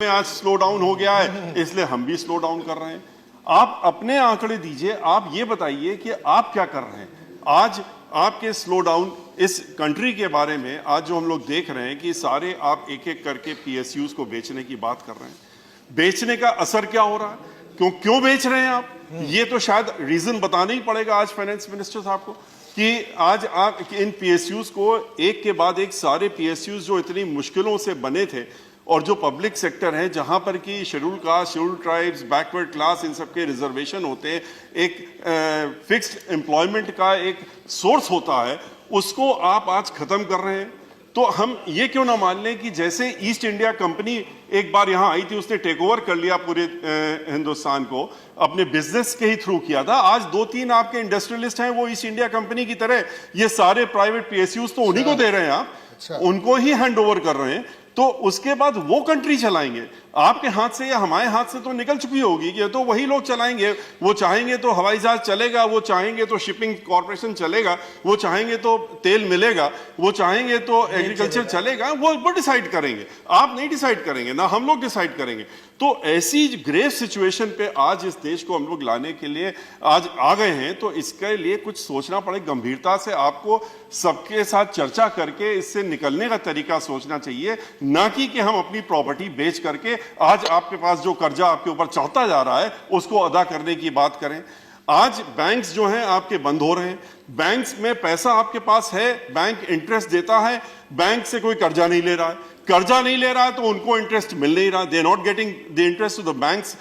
में आज slow down हो गया है, इसलिए हम भी स्लो डाउन कर रहे हैं। आप अपने आंकड़े दीजिए, आप ये बताइए कि आप क्या कर रहे हैं। आज आपके स्लो डाउन इस कंट्री के बारे में आज जो हम लोग देख रहे हैं कि सारे आप एक एक करके पीएसयूज को बेचने की बात कर रहे हैं। बेचने का असर क्या हो रहा है, क्यों बेच रहे हैं आप, ये तो शायद रीजन बताना ही पड़ेगा आज फाइनेंस मिनिस्टर साहब को कि आज आप इन पीएसयूज को एक के बाद एक सारे पीएसयूज जो इतनी मुश्किलों से बने थे और जो पब्लिक सेक्टर है जहां पर कि schedule caste, schedule tribes, backward class, इन सबके रिजर्वेशन होते हैं, एक फिक्स्ड एम्प्लॉयमेंट का एक सोर्स होता है, उसको आप आज खत्म कर रहे हैं। तो हम ये क्यों ना मान लें कि जैसे ईस्ट इंडिया कंपनी एक बार यहां आई थी, उसने टेक ओवर कर लिया पूरे हिंदुस्तान को, अपने बिजनेस के ही थ्रू किया था। आज 2-3 आपके इंडस्ट्रियलिस्ट हैं, वो ईस्ट इंडिया कंपनी की तरह ये सारे प्राइवेट पीएसयूज तो उन्हीं को दे रहे हैं, आप उनको ही हैंड ओवर कर रहे हैं। तो उसके बाद वो कंट्री चलाएंगे, आपके हाथ से या हमारे हाथ से तो निकल चुकी होगी कि तो वही लोग चलाएंगे। वो चाहेंगे तो हवाई जहाज चलेगा, वो चाहेंगे तो शिपिंग कॉर्पोरेशन चलेगा, वो चाहेंगे तो तेल मिलेगा, वो चाहेंगे तो एग्रीकल्चर चलेगा, वो डिसाइड करेंगे। आप नहीं डिसाइड करेंगे, ना हम लोग डिसाइड करेंगे। तो ऐसी ग्रेव सिचुएशन पे आज इस देश को हम लोग लाने के लिए आज आ गए हैं, तो इसके लिए कुछ सोचना पड़े। गंभीरता से आपको सबके साथ चर्चा करके इससे निकलने का तरीका सोचना चाहिए, ना कि हम अपनी प्रॉपर्टी बेच करके आज आपके पास जो कर्जा आपके ऊपर चढ़ता जा रहा है उसको अदा करने की बात करें। आज बैंक्स जो हैं आपके बंद हो रहे हैं, बैंक्स में पैसा आपके पास है, बैंक इंटरेस्ट देता है, बैंक से कोई कर्जा नहीं ले रहा है, कर्जा नहीं ले रहा है तो उनको इंटरेस्ट मिल नहीं रहा, they are not getting the interest to the banks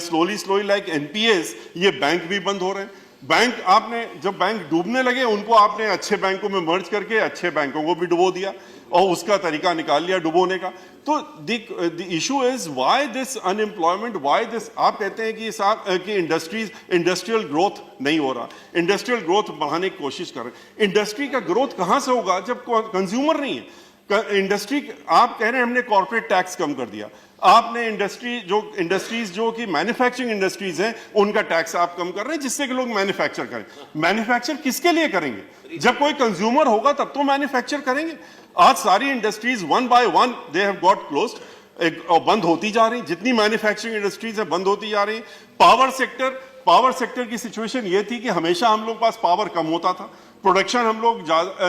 slowly like NPS. ये बैंक भी बंद हो रहे हैं। बैंक आपने जब बैंक डूबने लगे उनको आपने अच्छे बैंकों में मर्ज करके अच्छे बैंकों को भी डुबो दिया और उसका तरीका निकाल लिया डुबोने का। तो the issue is why this unemployment, why this. आप कहते हैं कि इंडस्ट्रियल ग्रोथ नहीं हो रहा, इंडस्ट्रियल ग्रोथ बढ़ाने की कोशिश कर रहे हैं। इंडस्ट्री का ग्रोथ कहां से होगा जब कंज्यूमर नहीं है। इंडस्ट्री, आप कह रहे हैं हमने कॉर्पोरेट टैक्स कम कर दिया, आपने इंडस्ट्रीज जो कि मैन्युफैक्चरिंग इंडस्ट्रीज हैं उनका टैक्स आप कम कर रहे हैं जिससे कि लोग मैन्युफैक्चर करें। मैन्युफैक्चर किसके लिए करेंगे? जब कोई कंज्यूमर होगा तब तो मैन्युफैक्चर करेंगे। आज सारी industries one by one they have got closed, बंद होती जा रही, जितनी मैन्युफैक्चरिंग इंडस्ट्रीज है बंद होती जा रही। पावर सेक्टर की सिचुएशन ये थी कि हमेशा हम लोग पास पावर कम होता था, प्रोडक्शन हम लोग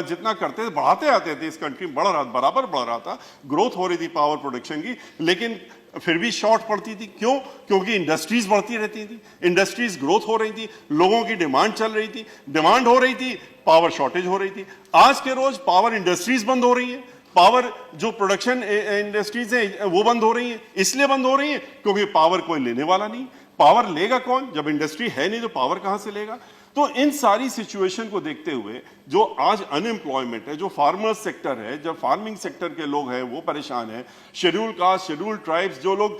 जितना करते थे बढ़ाते आते थे, इस कंट्री में बराबर बढ़ रहा था, ग्रोथ हो रही थी पावर प्रोडक्शन की, लेकिन फिर भी शॉर्ट पड़ती थी। क्यों? क्योंकि इंडस्ट्रीज बढ़ती रहती थी, इंडस्ट्रीज ग्रोथ हो रही थी, लोगों की डिमांड चल रही थी, डिमांड हो रही थी, पावर शॉर्टेज हो रही थी। आज के रोज पावर इंडस्ट्रीज बंद हो रही है, पावर जो प्रोडक्शन इंडस्ट्रीज है वो बंद हो रही है। इसलिए बंद हो रही है क्योंकि पावर कोई लेने वाला नहीं। पावर लेगा कौन? जब इंडस्ट्री है नहीं तो पावर कहां से लेगा? तो इन सारी सिचुएशन को देखते हुए जो आज अनएम्प्लॉयमेंट है, जो फार्मर सेक्टर है, जो फार्मिंग सेक्टर के लोग हैं वो परेशान है, शेड्यूल कास्ट, शेड्यूल ट्राइब्स, जो लोग,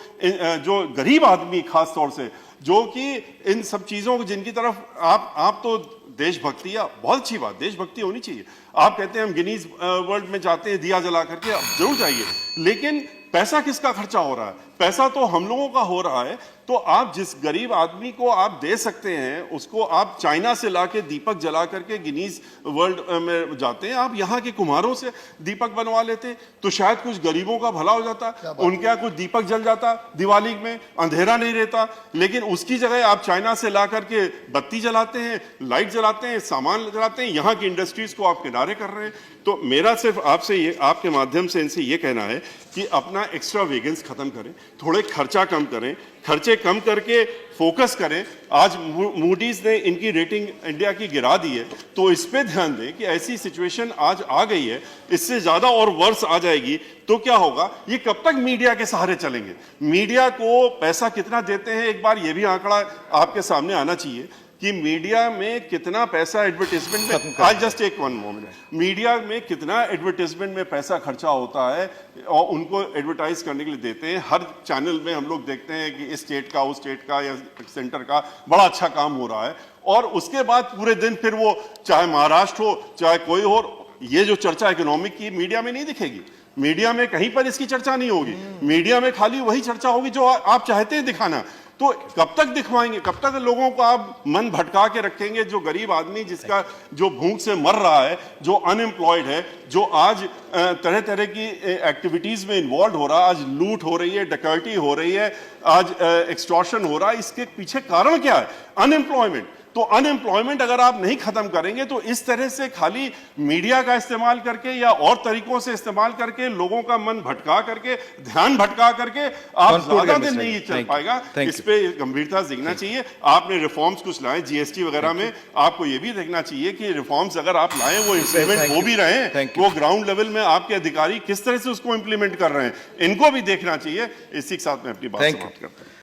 जो गरीब आदमी खास तौर से, जो कि इन सब चीजों को जिनकी तरफ आप तो देशभक्ति, या बहुत अच्छी बात, देशभक्ति होनी चाहिए। आप कहते हैं हम गिनीज वर्ल्ड में जाते हैं दिया जला करके, आप जरूर जाइए, लेकिन पैसा किसका खर्चा हो रहा है? पैसा तो हम लोगों का हो रहा है। तो आप जिस गरीब आदमी को आप दे सकते हैं उसको आप चाइना से लाके दीपक जला करके गिनीज वर्ल्ड में जाते हैं, आप यहाँ के कुम्हारों से दीपक बनवा लेते तो शायद कुछ गरीबों का भला हो जाता, उनके यहाँ कुछ दीपक जल जाता, दिवाली में अंधेरा नहीं रहता। लेकिन उसकी जगह आप चाइना से ला करके बत्ती जलाते हैं, लाइट जलाते हैं, सामान जलाते हैं, यहाँ की इंडस्ट्रीज को आप किनारे कर रहे हैं। तो मेरा सिर्फ आपसे ये, आपके माध्यम से इनसे ये कहना है कि अपना एक्स्ट्रा वेगन्स खत्म करें, थोड़े खर्चा कम करें, खर्चे कम करके फोकस करें। आज मूडीज ने इनकी रेटिंग इंडिया की गिरा दी है, तो इस पे ध्यान दें कि ऐसी सिचुएशन आज आ गई है, इससे ज्यादा और वर्ष आ जाएगी तो क्या होगा? ये कब तक मीडिया के सहारे चलेंगे? मीडिया को पैसा कितना देते हैं, एक बार ये भी आंकड़ा आपके सामने आना चाहिए कि मीडिया में कितना पैसा एडवर्टाइजमेंट में, आज just take one moment, media में कितना एडवर्टाइजमेंट में पैसा खर्चा होता है और उनको एडवर्टाइज करने के लिए देते हैं। हर चैनल में हम लोग देखते हैं कि इस स्टेट का, उस स्टेट का या सेंटर का बड़ा अच्छा काम हो रहा है, और उसके बाद पूरे दिन फिर वो चाहे महाराष्ट्र हो चाहे कोई हो, ये जो चर्चा इकोनॉमिक की मीडिया में नहीं दिखेगी। मीडिया में कहीं पर इसकी चर्चा नहीं होगी, मीडिया में खाली वही चर्चा होगी जो आप चाहते हैं दिखाना। तो कब तक दिखवाएंगे, कब तक लोगों को आप मन भटका के रखेंगे? जो गरीब आदमी जिसका जो भूख से मर रहा है, जो अनएम्प्लॉयड है, जो आज तरह तरह की एक्टिविटीज में इन्वॉल्व हो रहा है, आज लूट हो रही है, डकैती हो रही है, आज एक्सटॉर्शन हो रहा है, इसके पीछे कारण क्या है? अनएम्प्लॉयमेंट। तो अनएम्प्लॉयमेंट अगर आप नहीं खत्म करेंगे तो इस तरह से खाली मीडिया का इस्तेमाल करके या और तरीकों से इस्तेमाल करके लोगों का मन भटका करके, ध्यान भटका करके आप ज्यादा दिन नहीं चल पाएगा। इस पे गंभीरता से देखना चाहिए। आपने रिफॉर्म्स कुछ लाए जीएसटी वगैरह में, आपको ये भी देखना चाहिए कि रिफॉर्म्स अगर आप लाए वो इंप्लीमेंट हो भी रहे हैं, वो ग्राउंड लेवल में आपके अधिकारी किस तरह से उसको इंप्लीमेंट कर रहे हैं, इनको भी देखना चाहिए। इसी के साथ में अपनी बात समाप्त करता हूं।